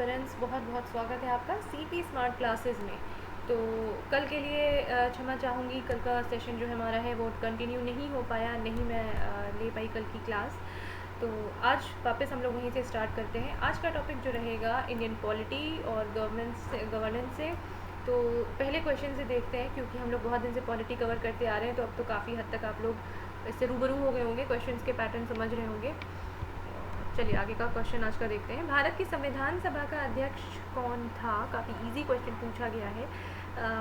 Aspirants, बहुत बहुत स्वागत है आपका सीपी स्मार्ट क्लासेस में। तो कल के लिए क्षमा चाहूँगी, कल का सेशन जो हमारा है वो कंटिन्यू नहीं हो पाया, नहीं मैं ले पाई कल की क्लास। तो आज वापस हम लोग वहीं से स्टार्ट करते हैं। आज का टॉपिक जो रहेगा इंडियन पॉलिटी और गवर्नेंस से। तो पहले क्वेश्चन से देखते हैं, क्योंकि हम लोग बहुत दिन से पॉलिटी कवर करते आ रहे हैं, तो अब तो काफ़ी हद तक आप लोग इससे रूबरू हो गए होंगे, क्वेश्चंस के पैटर्न समझ रहे होंगे। चलिए आगे का क्वेश्चन आज का देखते हैं। भारत की संविधान सभा का अध्यक्ष कौन था? काफ़ी इजी क्वेश्चन पूछा गया है,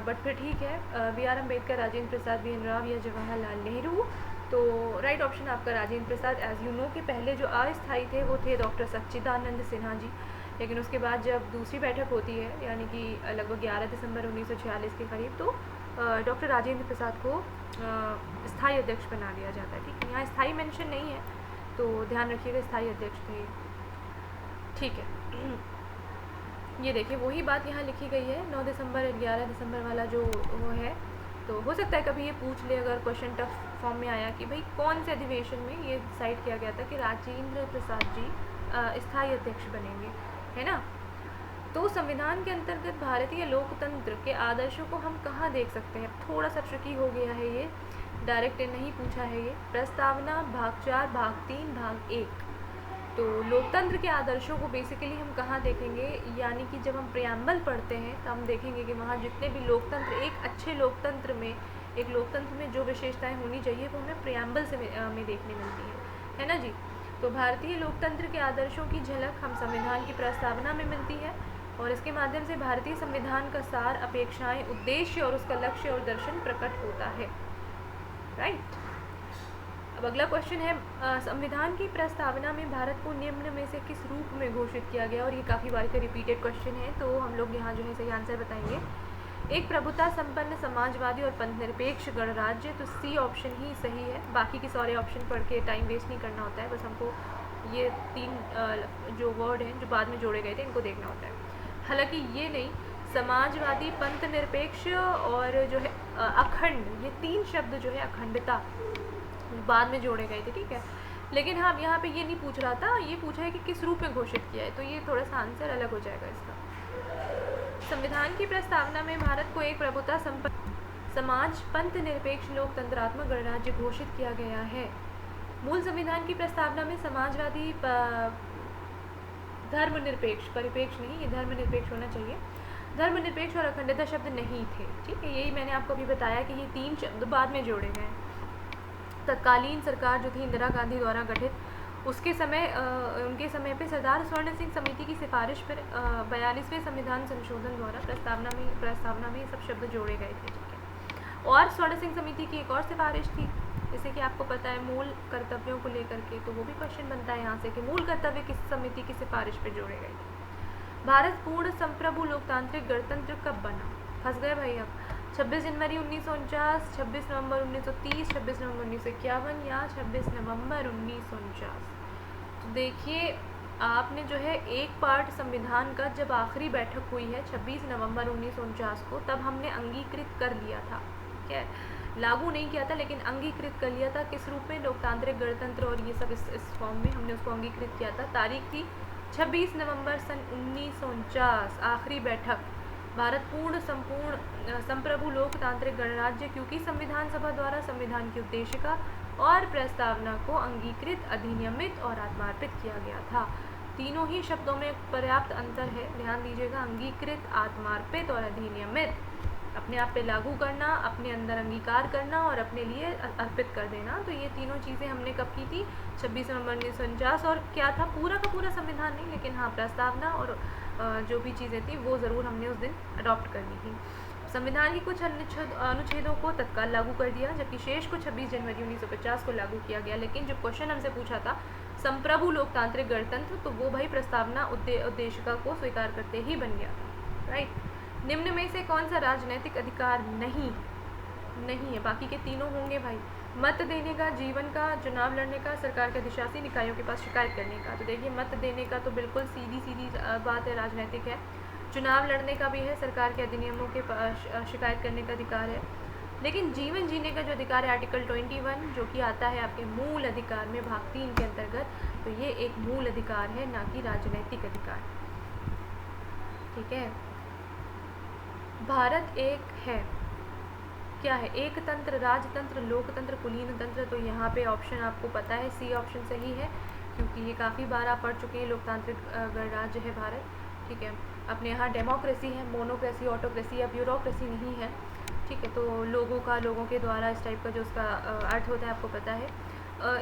बट फिर ठीक है। B R Ambedkar, Rajendra Prasad, B N Rao या जवाहरलाल नेहरू? तो राइट ऑप्शन आपका Rajendra Prasad. As you know कि पहले जो अस्थायी थे वो थे डॉक्टर सच्चिदानंद सिन्हा जी, लेकिन उसके बाद जब दूसरी बैठक होती है, यानी कि लगभग 11 दिसंबर 1946 के करीब, तो डॉक्टर राजेंद्र प्रसाद को स्थायी अध्यक्ष बना दिया जाता है। ठीक है, यहाँ स्थायी मेंशन नहीं है, तो ध्यान रखिएगा, स्थायी अध्यक्ष थे। ठीक है, ये देखिए वही बात यहाँ लिखी गई है, 9 दिसंबर 11 दिसंबर वाला जो वो है। तो हो सकता है कभी ये पूछ ले, अगर क्वेश्चन टफ फॉर्म में आया, कि भाई कौन से अधिवेशन में ये डिसाइड किया गया था कि राजेंद्र प्रसाद जी स्थायी अध्यक्ष बनेंगे, है ना। तो संविधान के अंतर्गत भारतीय लोकतंत्र के आदर्शों को हम कहाँ देख सकते हैं? थोड़ा सा ट्रिकी हो गया है ये, डायरेक्ट नहीं पूछा है ये। प्रस्तावना भाग 4, भाग 3, भाग 1। तो लोकतंत्र के आदर्शों को बेसिकली हम कहाँ देखेंगे, यानी कि जब हम प्रियम्बल पढ़ते हैं तो हम देखेंगे कि वहाँ जितने भी लोकतंत्र, एक अच्छे लोकतंत्र में, एक लोकतंत्र में जो विशेषताएं होनी चाहिए वो हमें प्रियम्बल से में देखने मिलती है ना जी। तो भारतीय लोकतंत्र के आदर्शों की झलक हम संविधान की प्रस्तावना में मिलती है, और इसके माध्यम से भारतीय संविधान का सार, अपेक्षाएं, उद्देश्य और उसका लक्ष्य और दर्शन प्रकट होता है। राइट। अब अगला क्वेश्चन है, संविधान की प्रस्तावना में भारत को निम्न में से किस रूप में घोषित किया गया? और ये काफ़ी बार का रिपीटेड क्वेश्चन है, तो हम लोग यहाँ जो है सही आंसर बताएंगे। एक प्रभुता संपन्न समाजवादी और पंथनिरपेक्ष गणराज्य, तो सी ऑप्शन ही सही है। बाकी के सारे ऑप्शन पढ़ के टाइम वेस्ट नहीं करना होता है, बस हमको ये 3 जो वर्ड हैं जो बाद में जोड़े गए थे इनको देखना होता है। हालांकि ये नहीं, समाजवादी, पंथनिरपेक्ष और जो है अखंड, ये 3 शब्द जो है, अखंडता, बाद में जोड़े गए थे। ठीक है, लेकिन हाँ यहाँ पे ये नहीं पूछ रहा था, ये पूछा है कि किस रूप में घोषित किया है, तो ये थोड़ा सा आंसर अलग हो जाएगा इसका। संविधान की प्रस्तावना में भारत को एक प्रभुता संपन्न समाज, पंथ निरपेक्ष, लोकतंत्रात्मक गणराज्य घोषित किया गया है। मूल संविधान की प्रस्तावना में समाजवादी, धर्मनिरपेक्ष, परिपेक्ष नहीं, ये धर्मनिरपेक्ष होना चाहिए, धर्मनिरपेक्ष और अखंडता शब्द नहीं थे। ठीक है, यही मैंने आपको अभी बताया कि ये 3 शब्द बाद में जोड़े गए। तत्कालीन सरकार जो थी इंदिरा गांधी द्वारा गठित, उसके समय उनके समय पे सरदार स्वर्ण सिंह समिति की सिफारिश पर 42वें संविधान संशोधन द्वारा प्रस्तावना में ये सब शब्द जोड़े गए थे। ठीक है, और स्वर्ण सिंह समिति की एक और सिफारिश थी, जैसे कि आपको पता है, मूल कर्तव्यों को लेकर के, तो वो भी क्वेश्चन बनता है यहाँ से कि मूल कर्तव्य किस समिति की सिफारिश पर जोड़े गए थे। भारत पूर्ण संप्रभु लोकतांत्रिक गणतंत्र कब बना? फंस गए भाई अब। 26 जनवरी 1949, 26 नवंबर 1930, 26 नवंबर 1951 या 26 नवंबर 1949? तो देखिए, आपने जो है एक पार्ट संविधान का जब आखिरी बैठक हुई है 26 नवंबर 1949 को, तब हमने अंगीकृत कर लिया था। ठीक है, लागू नहीं किया था, लेकिन अंगीकृत कर लिया था। किस रूप में? लोकतांत्रिक गणतंत्र, और ये सब इस फॉर्म में हमने उसको अंगीकृत किया था। तारीख थी 26 नवंबर सन 1949, आखिरी बैठक। भारत पूर्ण संपूर्ण संप्रभु लोकतांत्रिक गणराज्य, क्योंकि संविधान सभा द्वारा संविधान की उद्देशिका और प्रस्तावना को अंगीकृत, अधिनियमित और आत्मार्पित किया गया था। तीनों ही शब्दों में पर्याप्त अंतर है, ध्यान दीजिएगा। अंगीकृत, आत्मार्पित और अधिनियमित, अपने आप पे लागू करना, अपने अंदर अंगीकार करना और अपने लिए अर्पित कर देना। तो ये तीनों चीज़ें हमने कब की थी? 26 नवंबर 1949। और क्या था? पूरा का पूरा संविधान नहीं, लेकिन हाँ, प्रस्तावना और जो भी चीज़ें थी वो ज़रूर हमने उस दिन अडॉप्ट करनी थी। संविधान के कुछ अनुच्छेदों को तत्काल लागू कर दिया, जबकि शेष को 26 जनवरी 1950 को लागू किया गया। लेकिन जो क्वेश्चन हमसे पूछा था संप्रभु लोकतांत्रिक गणतंत्र, तो वो भाई प्रस्तावना उद्देशिका को स्वीकार करते ही बन गया था। राइट। निम्न में से कौन सा राजनैतिक अधिकार नहीं है? बाकी के तीनों होंगे भाई। मत देने का, जीवन का, चुनाव लड़ने का, सरकार के अधिशासी निकायों के पास शिकायत करने का। तो देखिए, मत देने का तो बिल्कुल सीधी बात है, राजनैतिक है। चुनाव लड़ने का भी है, सरकार के अधिनियमों के शिकायत करने का अधिकार है। लेकिन जीवन जीने का जो अधिकार है, आर्टिकल 21, जो कि आता है आपके मूल अधिकार में, भाग 3 के अंतर्गत, तो ये एक मूल अधिकार है, ना कि राजनैतिक अधिकार। ठीक है। भारत एक है, क्या है? एक तंत्र, राजतंत्र, लोकतंत्र, कुलीन तंत्र। तो यहाँ पे ऑप्शन आपको पता है, सी ऑप्शन सही है, क्योंकि ये काफ़ी बार आप पढ़ चुके हैं, लोकतांत्रिक गणराज्य है भारत। ठीक है। अपने यहाँ डेमोक्रेसी है, मोनोक्रेसी, ऑटोक्रेसी या ब्यूरोक्रेसी नहीं है। ठीक है। तो लोगों के द्वारा इस टाइप का जो उसका अर्थ होता है आपको पता है।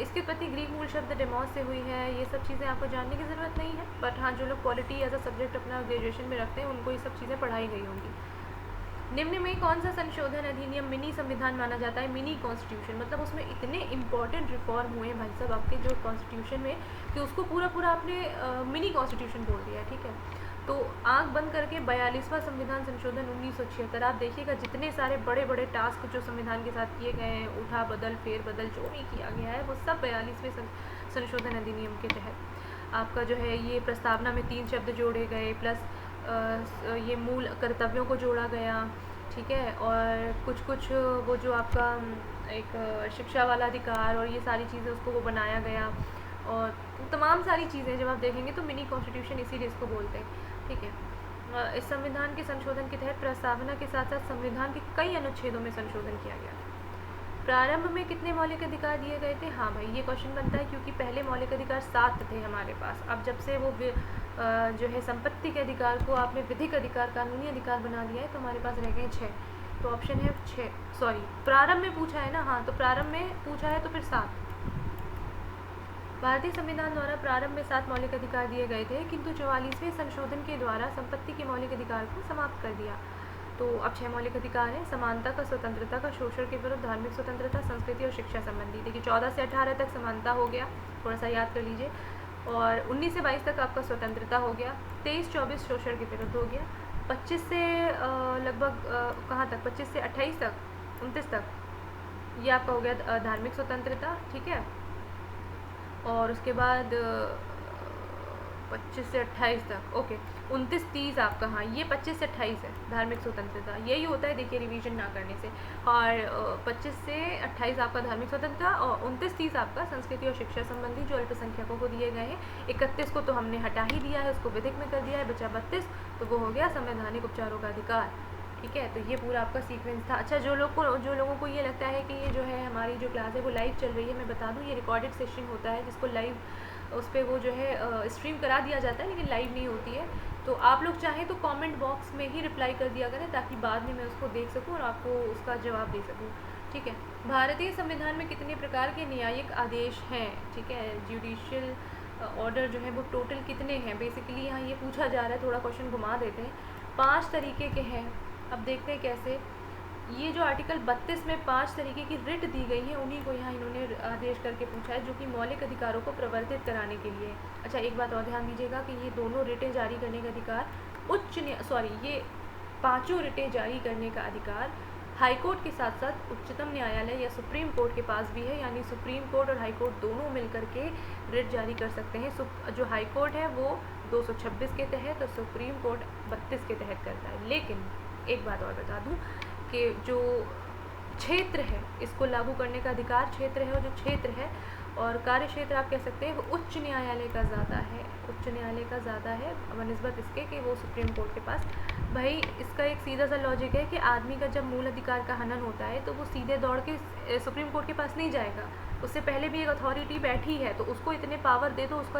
इसके प्रति ग्रीक मूल शब्द डेमोस से हुई है। ये सब चीज़ें आपको जानने की ज़रूरत नहीं है, बट हाँ, जो लोग पॉलिटी एज अ सब्जेक्ट अपना ग्रेजुएशन में रखते हैं उनको ये सब चीज़ें पढ़ाई गई होंगी। निम्न में कौन सा संशोधन अधिनियम मिनी संविधान माना जाता है? मिनी कॉन्स्टिट्यूशन, मतलब उसमें इतने इंपॉर्टेंट रिफॉर्म हुए हैं भाई साहब आपके जो कॉन्स्टिट्यूशन में, कि उसको पूरा आपने मिनी कॉन्स्टिट्यूशन बोल दिया। ठीक है। तो आंख बंद करके 42वां संविधान संशोधन 1976, आप देखिएगा जितने सारे बड़े बड़े टास्क जो संविधान के साथ किए गए हैं, उठा बदल फेर बदल जो भी किया गया है, वो सब 42वें संशोधन अधिनियम के तहत आपका जो है ये प्रस्तावना में 3 शब्द जोड़े गए, प्लस ये मूल कर्तव्यों को जोड़ा गया। ठीक है। और कुछ वो जो आपका एक शिक्षा वाला अधिकार और ये सारी चीज़ें उसको वो बनाया गया, और तमाम सारी चीज़ें जब आप देखेंगे तो मिनी कॉन्स्टिट्यूशन इसीलिए इसको बोलते हैं। ठीक है। इस संविधान के संशोधन के तहत प्रस्तावना के साथ साथ संविधान के कई अनुच्छेदों में संशोधन किया गया। प्रारंभ में कितने मौलिक अधिकार दिए गए थे? हाँ भाई, ये क्वेश्चन बनता है क्योंकि पहले मौलिक अधिकार 7 थे हमारे पास। अब जब से वो जो है संपत्ति के अधिकार को आपने विधिक अधिकार, कानूनी अधिकार बना दिया है, तो हमारे पास रह गए 6। तो ऑप्शन है 6, सॉरी प्रारंभ में पूछा है ना, हाँ तो प्रारंभ में पूछा है तो फिर 7। भारतीय संविधान द्वारा प्रारंभ में 7 मौलिक अधिकार दिए गए थे, किंतु 44वें संशोधन के द्वारा संपत्ति के मौलिक अधिकार को समाप्त कर दिया। तो अब 6 मौलिक अधिकार हैं: समानता का, स्वतंत्रता का, शोषण के विरुद्ध, धार्मिक स्वतंत्रता, संस्कृति और शिक्षा संबंधी। देखिए 14 से 18 तक समानता हो गया, थोड़ा सा याद कर लीजिए, और 19 से 22 तक आपका स्वतंत्रता हो गया, 23-24 शोषण के विरुद्ध हो गया, 25 से लगभग कहाँ तक, 25 से 28 तक, 29 तक ये आपका हो गया धार्मिक स्वतंत्रता। ठीक है। और उसके बाद 25 से 28 तक, ओके, 29-30 आपका, हाँ ये 25 से 28 है धार्मिक स्वतंत्रता, यही होता है देखिए रिवीजन ना करने से। और 25 से 28 आपका धार्मिक स्वतंत्रता, और 29-30 आपका संस्कृति और शिक्षा संबंधी जो अल्पसंख्यकों को दिए गए हैं। 31 को तो हमने हटा ही दिया है, उसको विधिक में कर दिया है, बचा 32, तो वो हो गया संवैधानिक उपचारों का अधिकार। ठीक है। तो ये पूरा आपका सीक्वेंस था। अच्छा, जो लोगों को ये लगता है कि ये जो है हमारी जो क्लास है वो लाइव चल रही है, मैं बता दूं ये रिकॉर्डेड सेशन होता है, जिसको लाइव उस पर वो जो है स्ट्रीम करा दिया जाता है, लेकिन लाइव नहीं होती है। तो आप लोग चाहें तो कमेंट बॉक्स में ही रिप्लाई कर दिया करें, ताकि बाद में मैं उसको देख सकूं और आपको उसका जवाब दे सकूं। ठीक है। भारतीय संविधान में कितने प्रकार के न्यायिक आदेश हैं? ठीक है। जुडिशियल ऑर्डर जो है वो टोटल कितने हैं? बेसिकली यहाँ ये पूछा जा रहा है, थोड़ा क्वेश्चन घुमा देते हैं। 5 तरीके के हैं। अब देखते हैं कैसे। ये जो आर्टिकल 32 में 5 तरीके की रिट दी गई है, उन्हीं को यहाँ इन्होंने आदेश करके पूछा है, जो कि मौलिक अधिकारों को प्रवर्तित कराने के लिए। अच्छा, एक बात और ध्यान दीजिएगा कि ये दोनों रिटें जारी करने का अधिकार ये 5 रिटें जारी करने का अधिकार हाईकोर्ट के साथ साथ उच्चतम न्यायालय या सुप्रीम कोर्ट के पास भी है, यानी सुप्रीम कोर्ट और हाई कोर्ट दोनों मिलकर के रिट जारी कर सकते हैं। जो हाई कोर्ट है वो 226 के तहत और सुप्रीम कोर्ट 32 के तहत करता है। लेकिन एक बात और बता दूं कि जो क्षेत्र है, इसको लागू करने का अधिकार क्षेत्र है, और जो क्षेत्र है और कार्य क्षेत्र आप कह सकते हैं वो उच्च न्यायालय का ज़्यादा है, उच्च न्यायालय का ज़्यादा है बनिस्बत इसके कि वो सुप्रीम कोर्ट के पास। भाई इसका एक सीधा सा लॉजिक है कि आदमी का जब मूल अधिकार का हनन होता है तो वो सीधे दौड़ के सुप्रीम कोर्ट के पास नहीं जाएगा, उससे पहले भी एक अथॉरिटी बैठी है, तो उसको इतने पावर दे दो, उसको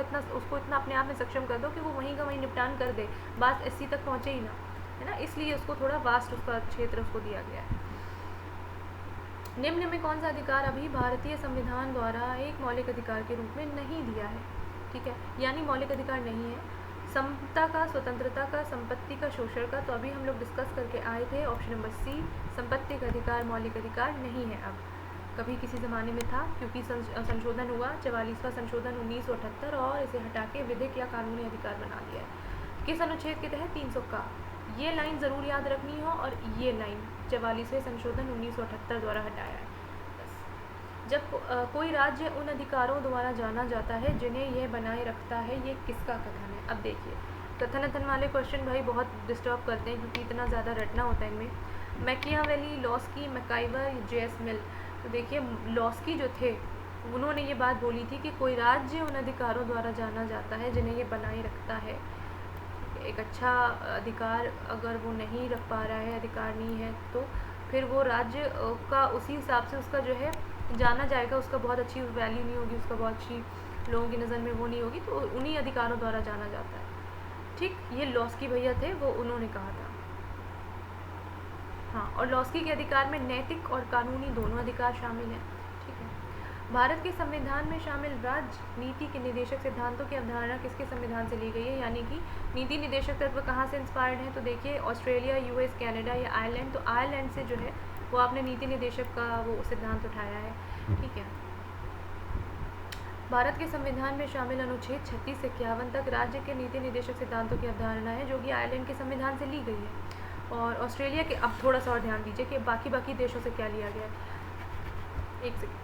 इतना अपने आप में सक्षम कर दो कि वो वहीं का वहीं निपटान कर दे, बात एससी तक पहुँचे ही ना, है ना। इसलिए उसको थोड़ा वास्ट उसका क्षेत्र उसको दिया गया है। निम्न में कौन सा अधिकार अभी भारतीय संविधान द्वारा एक मौलिक अधिकार के रूप में नहीं दिया है? ठीक है, यानी मौलिक अधिकार नहीं है। समता का, स्वतंत्रता का, संपत्ति का, शोषण का, तो अभी हम लोग डिस्कस करके आए थे ऑप्शन नंबर सी, संपत्ति का अधिकार मौलिक अधिकार नहीं है। अब कभी किसी ज़माने में था, क्योंकि संशोधन हुआ 44वां संशोधन 1978, और इसे हटा के विधिक या कानूनी अधिकार बना दिया है। किस अनुच्छेद के तहत? 300 का। ये लाइन ज़रूर याद रखनी हो, और ये लाइन 44वें संशोधन 1978 द्वारा हटाया है। बस जब कोई राज्य उन अधिकारों द्वारा जाना जाता है जिन्हें यह बनाए रखता है, ये किसका कथन है? अब देखिए, कथन वाले क्वेश्चन भाई बहुत डिस्टर्ब करते हैं, क्योंकि इतना ज़्यादा रटना होता है इनमें। Machiavelli, Laski, MacIver, J S. Mill. तो देखिए लॉस्की जो थे उन्होंने ये बात बोली थी कि कोई राज्य उन अधिकारों द्वारा जाना जाता है जिन्हें ये बनाए रखता है। एक अच्छा अधिकार अगर वो नहीं रख पा रहा है, अधिकार नहीं है, तो फिर वो राज्य का उसी हिसाब से उसका जो है जाना जाएगा, उसका बहुत अच्छी वैल्यू नहीं होगी, उसका बहुत अच्छी लोगों की नज़र में वो नहीं होगी, तो उन्हीं अधिकारों द्वारा जाना जाता है। ठीक, ये लॉस्की भैया थे, वो उन्होंने कहा था। हाँ, और लॉस्की के अधिकार में नैतिक और कानूनी दोनों अधिकार शामिल हैं। ठीक है, भारत के संविधान में शामिल राजनीति के निदेशक सिद्धांतों की अवधारणा किसके संविधान से ली गई है, यानी कि नीति निदेशक तत्व कहाँ से इंस्पायर्ड है, तो देखिए ऑस्ट्रेलिया, यूएस, कनाडा या आयरलैंड, तो आयरलैंड से जो है वो आपने नीति निदेशक का वो सिद्धांत उठाया है। ठीक है, भारत के संविधान में शामिल अनुच्छेद 36 से 51 तक राज्य के नीति निदेशक सिद्धांतों की अवधारणा है, जो कि आयरलैंड के संविधान से ली गई है। और ऑस्ट्रेलिया के, अब थोड़ा सा और ध्यान दीजिए कि बाकी देशों से क्या लिया गया है। एक सेकंड,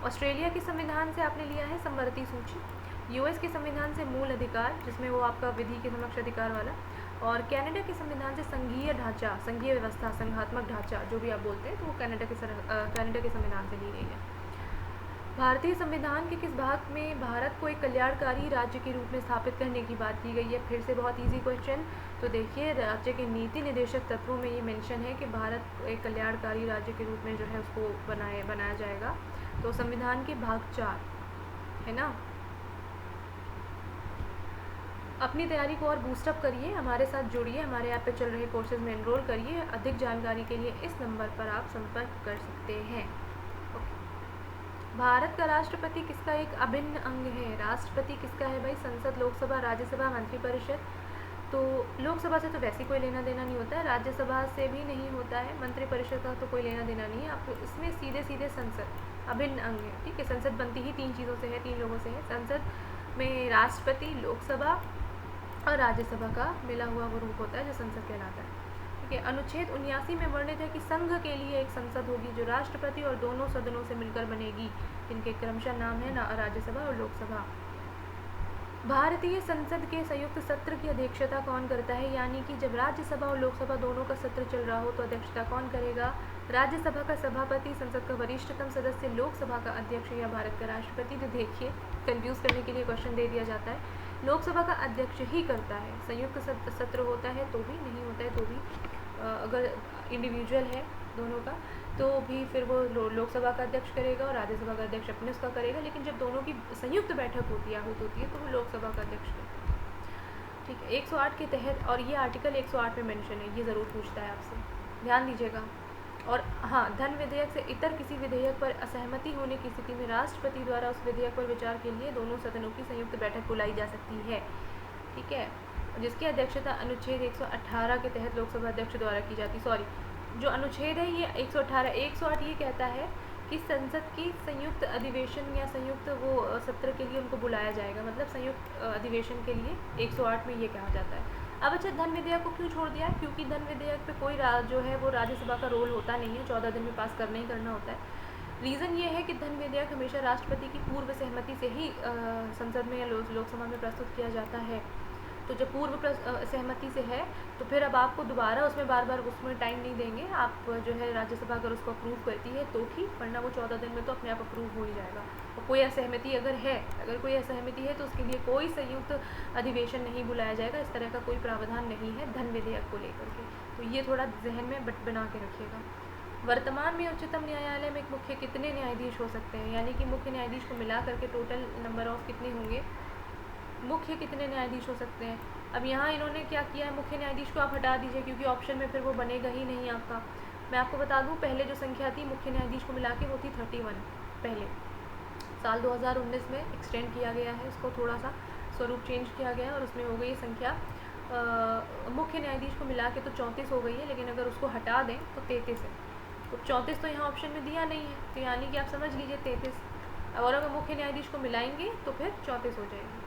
ऑस्ट्रेलिया के संविधान से आपने लिया है समवर्ती सूची, यूएस के संविधान से मूल अधिकार, जिसमें वो आपका विधि के समक्ष अधिकार वाला, और कनाडा के संविधान से संघीय ढांचा, संघीय व्यवस्था, संघात्मक ढांचा, जो भी आप बोलते हैं, तो वो कनाडा के संविधान से ली गई है। भारतीय संविधान के किस भाग में भारत को एक कल्याणकारी राज्य के रूप में स्थापित करने की बात की गई है? फिर से बहुत इजी क्वेश्चन। तो देखिए, राज्य के नीति निदेशक तत्वों में ये मेंशन है कि भारत एक कल्याणकारी राज्य के रूप में जो है उसको बनाया जाएगा। तो संविधान के भाग 4 है ना। अपनी तैयारी को और बूस्टअप करिए, हमारे साथ जुड़िए, हमारे ऐप पे चल रहे कोर्सेज में एनरोल करिए। अधिक जानकारी के लिए इस नंबर पर आप संपर्क कर सकते हैं। भारत का राष्ट्रपति किसका एक अभिन्न अंग है? राष्ट्रपति किसका है भाई? संसद, लोकसभा, राज्यसभा, मंत्रिपरिषद। तो लोकसभा से तो वैसे कोई लेना देना नहीं होता है, राज्यसभा से भी नहीं होता है, मंत्रिपरिषद का तो कोई लेना देना नहीं है आपको। इसमें सीधे संसद अभिन्न अंग है। ठीक है, संसद बनती ही 3 चीज़ों से है, 3 लोगों से है। संसद में राष्ट्रपति, लोकसभा और राज्यसभा का मिला हुआ वो रूप होता है जो संसद कहलाता है। ठीक है, अनुच्छेद 79 में वर्णित है कि संघ के लिए एक संसद होगी जो राष्ट्रपति और दोनों सदनों से मिलकर बनेगी, जिनके क्रमशः नाम है राज्यसभा और लोकसभा। भारतीय संसद के संयुक्त सत्र की अध्यक्षता कौन करता है? यानी कि जब राज्यसभा और लोकसभा दोनों का सत्र चल रहा हो तो अध्यक्षता कौन करेगा? राज्यसभा का सभापति, संसद का वरिष्ठतम सदस्य, लोकसभा का अध्यक्ष या भारत का राष्ट्रपति। तो देखिए, कंफ्यूज करने के लिए क्वेश्चन दे दिया जाता है, लोकसभा का अध्यक्ष ही करता है। संयुक्त सत्र होता है तो भी, नहीं होता है तो भी, अगर इंडिविजुअल है दोनों का तो भी फिर वो लोकसभा का अध्यक्ष करेगा और राज्यसभा का अध्यक्ष अपने उसका करेगा। लेकिन जब दोनों की संयुक्त बैठक होती है तो वो लोकसभा का अध्यक्ष करता है। ठीक है, 108 के तहत, और ये आर्टिकल 108 में मेंशन है, ये ज़रूर पूछता है आपसे, ध्यान दीजिएगा। और हाँ, धन विधेयक से इतर किसी विधेयक पर असहमति होने की स्थिति में राष्ट्रपति द्वारा उस विधेयक पर विचार के लिए दोनों सदनों की संयुक्त बैठक बुलाई जा सकती है। ठीक है, जिसकी अध्यक्षता अनुच्छेद 118 के तहत लोकसभा अध्यक्ष द्वारा की जाती। सॉरी, जो अनुच्छेद है ये 118, 108 ये कहता है कि संसद की संयुक्त अधिवेशन या संयुक्त वो सत्र के लिए उनको बुलाया जाएगा, मतलब संयुक्त अधिवेशन के लिए 108 में ये कहा जाता है। अब अच्छा, धन विधेयक को क्यों छोड़ दिया? क्योंकि धन विधेयक पे कोई जो है वो राज्यसभा का रोल होता नहीं है, 14 दिन में पास करना ही करना होता है। रीज़न ये है कि धन विधेयक हमेशा राष्ट्रपति की पूर्व सहमति से ही संसद में या लोकसभा में प्रस्तुत किया जाता है। तो जब पूर्व सहमति से है तो फिर अब आपको दोबारा उसमें बार उसमें टाइम नहीं देंगे। आप जो है राज्यसभा अगर उसको अप्रूव करती है तो ठीक, वरना वो 14 दिन में तो अपने आप अप्रूव हो ही जाएगा। और कोई असहमति अगर कोई असहमति है तो उसके लिए कोई संयुक्त अधिवेशन नहीं बुलाया जाएगा। इस तरह का कोई प्रावधान नहीं है धन विधेयक को लेकर के, तो ये थोड़ा जहन में बना के रखिएगा। वर्तमान में उच्चतम न्यायालय में एक मुख्य कितने न्यायाधीश हो सकते हैं? यानी कि मुख्य न्यायाधीश को मिला करके टोटल नंबर ऑफ कितने होंगे, मुख्य कितने न्यायाधीश हो सकते हैं? अब यहाँ इन्होंने क्या किया है, मुख्य न्यायाधीश को आप हटा दीजिए क्योंकि ऑप्शन में फिर वो बनेगा ही नहीं आपका। मैं आपको बता दूँ, पहले जो संख्या थी मुख्य न्यायाधीश को मिला के वो थी 31। पहले साल 2019 में एक्सटेंड किया गया है, उसको थोड़ा सा स्वरूप चेंज किया गया है और उसमें हो गई संख्या मुख्य न्यायाधीश को मिला के तो 34 हो गई है, लेकिन अगर उसको हटा दें तो 33 है। तो 34 तो यहाँ ऑप्शन में दिया नहीं है, तो यानी कि आप समझ लीजिए 33, और अगर मुख्य न्यायाधीश को मिलाएंगे तो फिर 34 हो जाएगी।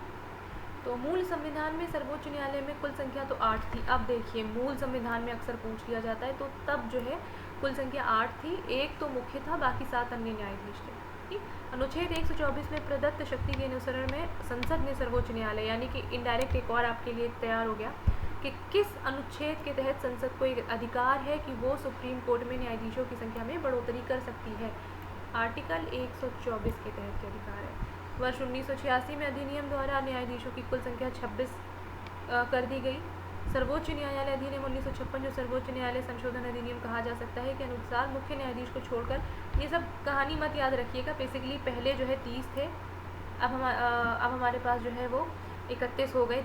तो मूल संविधान में सर्वोच्च न्यायालय में कुल संख्या तो 8 थी। अब देखिए, मूल संविधान में अक्सर पूछ लिया जाता है, तो तब जो है कुल संख्या 8 थी, एक तो मुख्य था, बाकी 7 अन्य न्यायाधीश थे। ठीक, अनुच्छेद 124 में प्रदत्त शक्ति के अनुसरण में संसद ने सर्वोच्च न्यायालय, यानी कि इनडायरेक्ट एक और आपके लिए तैयार हो गया कि किस अनुच्छेद के तहत संसद को एक अधिकार है कि वो सुप्रीम कोर्ट में न्यायाधीशों की संख्या में बढ़ोतरी कर सकती है। आर्टिकल 124 के तहत के अधिकार है। वर्ष 1986 में अधिनियम द्वारा न्यायाधीशों की कुल संख्या 26 कर दी गई। सर्वोच्च न्यायालय अधिनियम 1956 जो सर्वोच्च न्यायालय संशोधन अधिनियम कहा जा सकता है के अनुसार मुख्य न्यायाधीश को छोड़कर, ये सब कहानी मत याद रखिएगा, बेसिकली पहले जो है 30 थे, अब हमारे पास जो है वो 31 हो गए,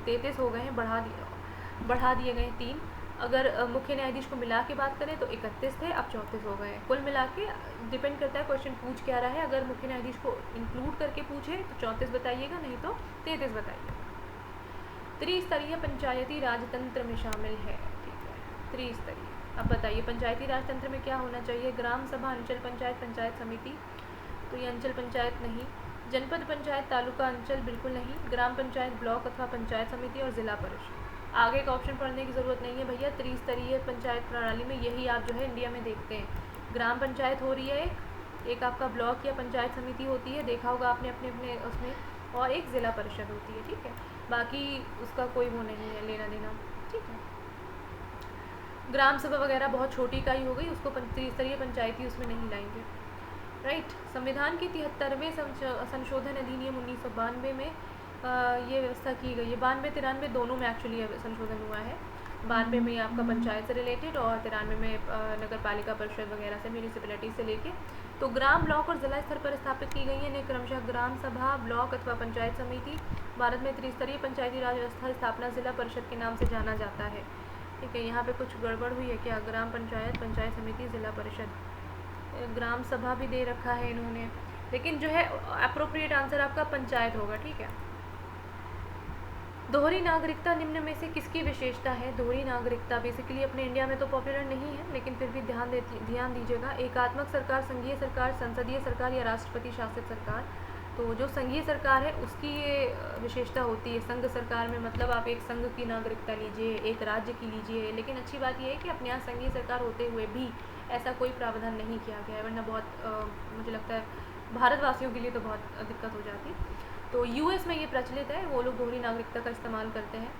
33 हो गए हैं, बढ़ा दिए गए 3। अगर मुख्य न्यायाधीश को मिला के बात करें तो 31 थे, अब 34 हो गए हैं। कुल मिला के डिपेंड करता है क्वेश्चन पूछ क्या रहा है। अगर मुख्य न्यायाधीश को इंक्लूड करके पूछे तो 34 बताइएगा, नहीं तो 33 बताइएगा। त्रिस्तरीय पंचायती राज तंत्र में शामिल है, ठीक है, त्रिस्तरीय। अब बताइए पंचायती राज तंत्र में क्या होना चाहिए? ग्राम सभा, अंचल पंचायत, पंचायत समिति, तो ये अंचल पंचायत नहीं। जनपद पंचायत, तालुका, अंचल बिल्कुल नहीं। ग्राम पंचायत, ब्लॉक अथवा पंचायत समिति और ज़िला परिषद। आगे का ऑप्शन पढ़ने की ज़रूरत नहीं है भैया। त्रिस्तरीय पंचायत प्रणाली में यही आप जो है इंडिया में देखते हैं। ग्राम पंचायत हो रही है एक आपका ब्लॉक या पंचायत समिति होती है, देखा होगा आपने अपने अपने उसमें, और एक ज़िला परिषद होती है, ठीक है। बाकी उसका कोई वो नहीं है लेना देना, ठीक है। ग्राम सभा वगैरह बहुत छोटी इकाई हो गई, उसको त्रिस्तरीय पंचायती उसमें नहीं लाएंगे, राइट। संविधान के 73वें संशोधन अधिनियम 1992 में ये व्यवस्था की गई है। 92-93 दोनों में एक्चुअली संशोधन हुआ है। 92 में आपका पंचायत से रिलेटेड और 93 में नगर पालिका परिषद वगैरह से, म्यूनिसिपैलिटी से लेके। तो ग्राम, ब्लॉक और जिला स्तर पर स्थापित की गई है इन्हें क्रमशः ग्राम सभा, ब्लॉक अथवा पंचायत समिति। भारत में त्रिस्तरीय पंचायती राज व्यवस्था स्थापना जिला परिषद के नाम से जाना जाता है, ठीक है। यहाँ पे कुछ गड़बड़ हुई है क्या? ग्राम पंचायत, पंचायत समिति, जिला परिषद, ग्राम सभा भी दे रखा है इन्होंने, लेकिन जो है अप्रोप्रिएट आंसर आपका पंचायत होगा, ठीक है। दोहरी नागरिकता निम्न में से किसकी विशेषता है? दोहरी नागरिकता बेसिकली अपने इंडिया में तो पॉपुलर नहीं है, लेकिन फिर भी ध्यान दीजिएगा। एकात्मक सरकार, संघीय सरकार, संसदीय सरकार या राष्ट्रपति शासित सरकार। तो जो संघीय सरकार है उसकी ये विशेषता होती है। संघ सरकार में मतलब आप एक संघ की नागरिकता लीजिए, एक राज्य की लीजिए, लेकिन अच्छी बात यह है कि अपने यहाँ संघीय सरकार होते हुए भी ऐसा कोई प्रावधान नहीं किया गया है, वरना बहुत मुझे लगता है भारतवासियों के लिए तो बहुत दिक्कत हो जाती। तो यूएस में ये प्रचलित है, वो लोग दोहरी नागरिकता का इस्तेमाल करते हैं,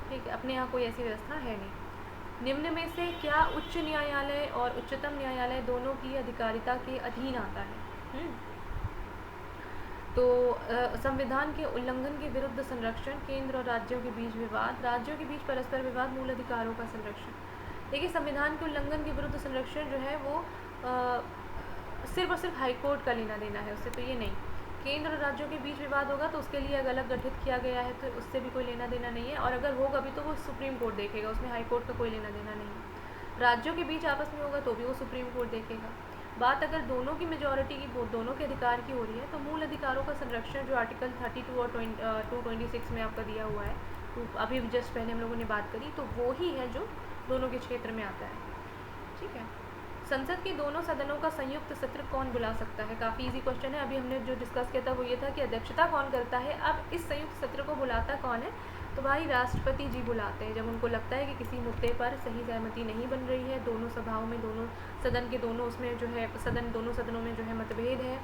ठीक है। अपने यहाँ कोई ऐसी व्यवस्था है नहीं। निम्न में से क्या उच्च न्यायालय और उच्चतम न्यायालय दोनों की अधिकारिता के अधीन आता है? तो संविधान के उल्लंघन के विरुद्ध संरक्षण, केंद्र और राज्यों के बीच विवाद, राज्यों के बीच परस्पर विवाद, मूल अधिकारों का संरक्षण। देखिए संविधान के उल्लंघन के विरुद्ध संरक्षण जो है वो सिर्फ और सिर्फ हाईकोर्ट का लेना देना है उससे, तो ये नहीं। केंद्र और राज्यों के बीच विवाद होगा तो उसके लिए अलग गठित किया गया है, तो उससे भी कोई लेना देना नहीं है, और अगर होगा भी तो वो सुप्रीम कोर्ट देखेगा, उसमें हाई कोर्ट का कोई लेना देना नहीं है। राज्यों के बीच आपस में होगा तो भी वो सुप्रीम कोर्ट देखेगा। बात अगर दोनों की मेजॉरिटी की, दोनों के अधिकार की हो रही है, तो मूल अधिकारों का संरक्षण जो आर्टिकल 32 और 226 में आपका दिया हुआ है, तो अभी जस्ट पहले हम लोगों ने बात करी, तो वो ही है जो दोनों के क्षेत्र में आता है, ठीक है। संसद के दोनों सदनों का संयुक्त सत्र कौन बुला सकता है? काफ़ी इजी क्वेश्चन है। अभी हमने जो डिस्कस किया था वो ये था कि अध्यक्षता कौन करता है। अब इस संयुक्त सत्र को बुलाता कौन है? तो भाई राष्ट्रपति जी बुलाते हैं, जब उनको लगता है कि किसी मुद्दे पर सही सहमति नहीं बन रही है, दोनों सभाओं में, दोनों सदन के दोनों उसमें जो है दोनों सदनों में जो है मतभेद है,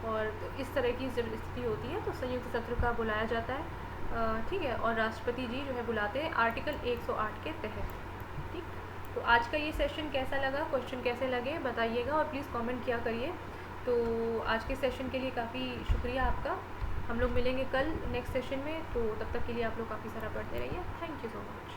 और इस तरह की जब स्थिति होती है तो संयुक्त सत्र का बुलाया जाता है, ठीक है। और राष्ट्रपति जी जो है बुलाते हैं आर्टिकल 108 के तहत, ठीक। तो आज का ये सेशन कैसा लगा, क्वेश्चन कैसे लगे बताइएगा, और प्लीज़ कमेंट किया करिए। तो आज के सेशन के लिए काफ़ी शुक्रिया आपका। हम लोग मिलेंगे कल नेक्स्ट सेशन में, तो तब तक के लिए आप लोग काफ़ी सारा पढ़ते रहिए। Thank you so much.